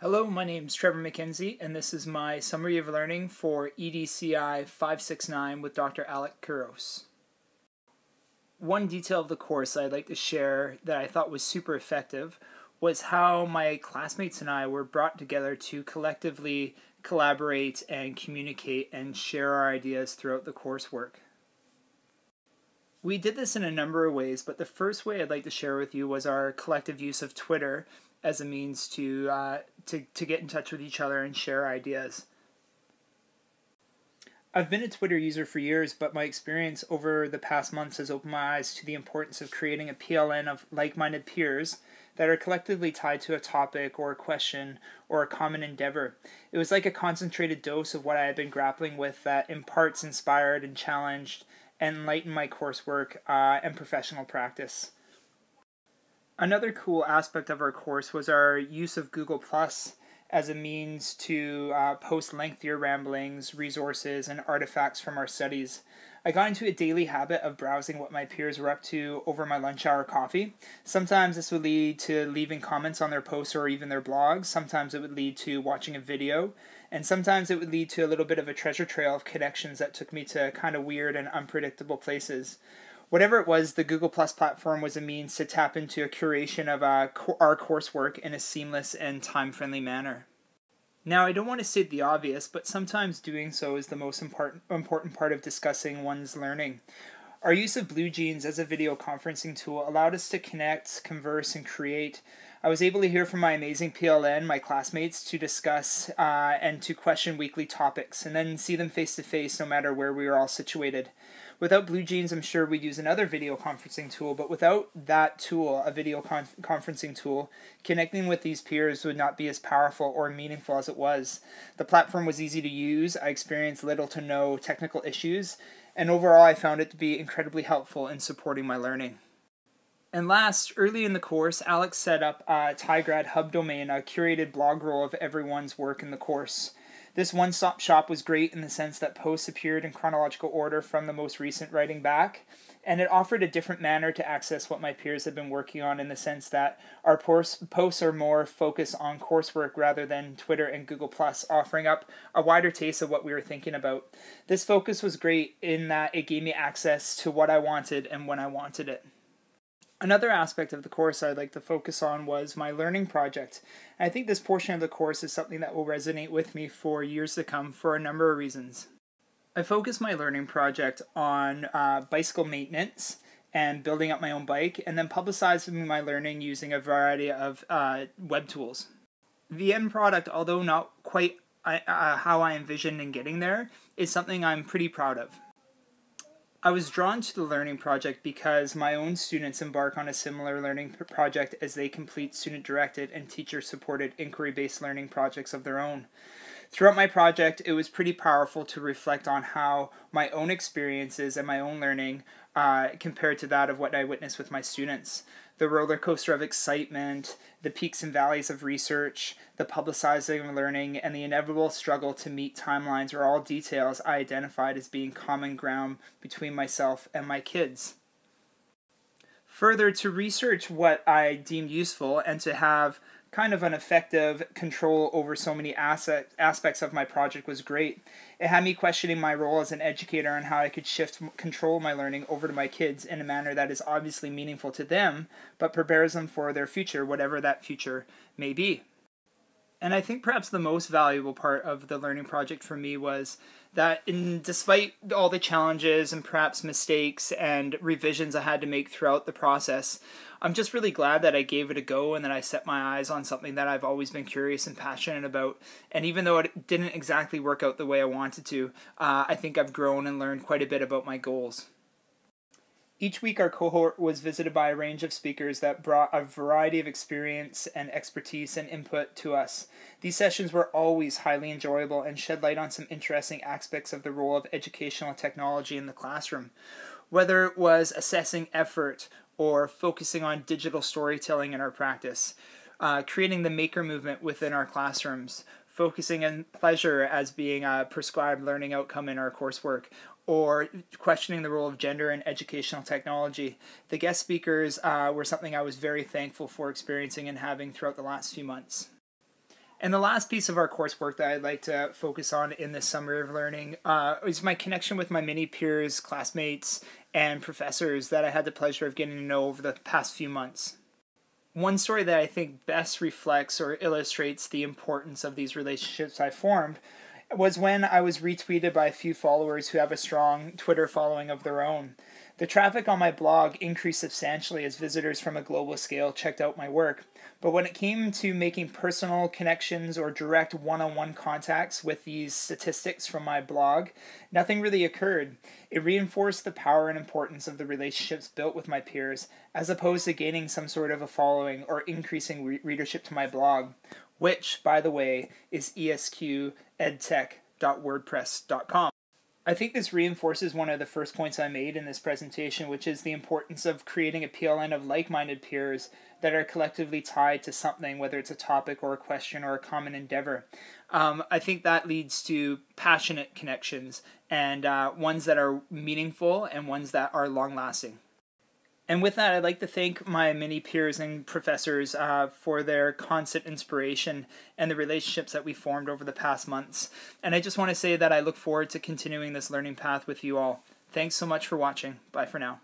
Hello, my name is Trevor McKenzie, and this is my summary of learning for EDCI 569 with Dr. Alec Kuros. One detail of the course I'd like to share that I thought was super effective was how my classmates and I were brought together to collectively collaborate and communicate and share our ideas throughout the coursework. We did this in a number of ways, but the first way I'd like to share with you was our collective use of Twitter as a means to get in touch with each other and share ideas. I've been a Twitter user for years, but my experience over the past months has opened my eyes to the importance of creating a PLN of like-minded peers that are collectively tied to a topic or a question or a common endeavor. It was like a concentrated dose of what I had been grappling with that in parts inspired and challenged and enlightened my coursework and professional practice. Another cool aspect of our course was our use of Google Plus as a means to post lengthier ramblings, resources, and artifacts from our studies. I got into a daily habit of browsing what my peers were up to over my lunch hour coffee. Sometimes this would lead to leaving comments on their posts or even their blogs. Sometimes it would lead to watching a video. And sometimes it would lead to a little bit of a treasure trail of connections that took me to kind of weird and unpredictable places. Whatever it was, the Google Plus platform was a means to tap into a curation of our coursework in a seamless and time-friendly manner. Now, I don't want to state the obvious, but sometimes doing so is the most important part of discussing one's learning. Our use of BlueJeans as a video conferencing tool allowed us to connect, converse, and create. I was able to hear from my amazing PLN, my classmates, to discuss and to question weekly topics, and then see them face to face no matter where we were all situated. Without BlueJeans, I'm sure we'd use another video conferencing tool, but without that tool, a video conferencing tool, connecting with these peers would not be as powerful or meaningful as it was. The platform was easy to use, I experienced little to no technical issues, and overall I found it to be incredibly helpful in supporting my learning. And last, early in the course, Alex set up a TIGRAD hub domain, a curated blog roll of everyone's work in the course. This one-stop shop was great in the sense that posts appeared in chronological order from the most recent writing back, and it offered a different manner to access what my peers had been working on in the sense that our posts are more focused on coursework rather than Twitter and Google+, offering up a wider taste of what we were thinking about. This focus was great in that it gave me access to what I wanted and when I wanted it. Another aspect of the course I'd like to focus on was my learning project. I think this portion of the course is something that will resonate with me for years to come for a number of reasons. I focused my learning project on bicycle maintenance and building up my own bike, and then publicizing my learning using a variety of web tools. The end product, although not quite how I envisioned in getting there, is something I'm pretty proud of. I was drawn to the learning project because my own students embark on a similar learning project as they complete student-directed and teacher-supported inquiry-based learning projects of their own. Throughout my project, it was pretty powerful to reflect on how my own experiences and my own learning compared to that of what I witnessed with my students. The roller coaster of excitement, the peaks and valleys of research, the publicizing of learning, and the inevitable struggle to meet timelines are all details I identified as being common ground between myself and my kids. Further, to research what I deemed useful and to have kind of an effective control over so many aspects of my project was great. It had me questioning my role as an educator and how I could shift control of my learning over to my kids in a manner that is obviously meaningful to them, but prepares them for their future, whatever that future may be. And I think perhaps the most valuable part of the learning project for me was that despite all the challenges and perhaps mistakes and revisions I had to make throughout the process, I'm just really glad that I gave it a go and that I set my eyes on something that I've always been curious and passionate about. And even though it didn't exactly work out the way I wanted to, I think I've grown and learned quite a bit about my goals. Each week our cohort was visited by a range of speakers that brought a variety of experience and expertise and input to us. These sessions were always highly enjoyable and shed light on some interesting aspects of the role of educational technology in the classroom. Whether it was assessing effort or focusing on digital storytelling in our practice, creating the maker movement within our classrooms, focusing on pleasure as being a prescribed learning outcome in our coursework, or questioning the role of gender in educational technology. The guest speakers were something I was very thankful for experiencing and having throughout the last few months. And the last piece of our coursework that I'd like to focus on in this summer of learning is my connection with my mini peers, classmates, and professors that I had the pleasure of getting to know over the past few months. One story that I think best reflects or illustrates the importance of these relationships I formed was when I was retweeted by a few followers who have a strong Twitter following of their own. The traffic on my blog increased substantially as visitors from a global scale checked out my work, but when it came to making personal connections or direct one-on-one contacts with these statistics from my blog, nothing really occurred. It reinforced the power and importance of the relationships built with my peers, as opposed to gaining some sort of a following or increasing readership to my blog, which, by the way, is esqedtech.wordpress.com. I think this reinforces one of the first points I made in this presentation, which is the importance of creating a PLN of like-minded peers that are collectively tied to something, whether it's a topic or a question or a common endeavor. I think that leads to passionate connections and ones that are meaningful and ones that are long-lasting. And with that, I'd like to thank my many peers and professors for their constant inspiration and the relationships that we formed over the past months. And I just want to say that I look forward to continuing this learning path with you all. Thanks so much for watching. Bye for now.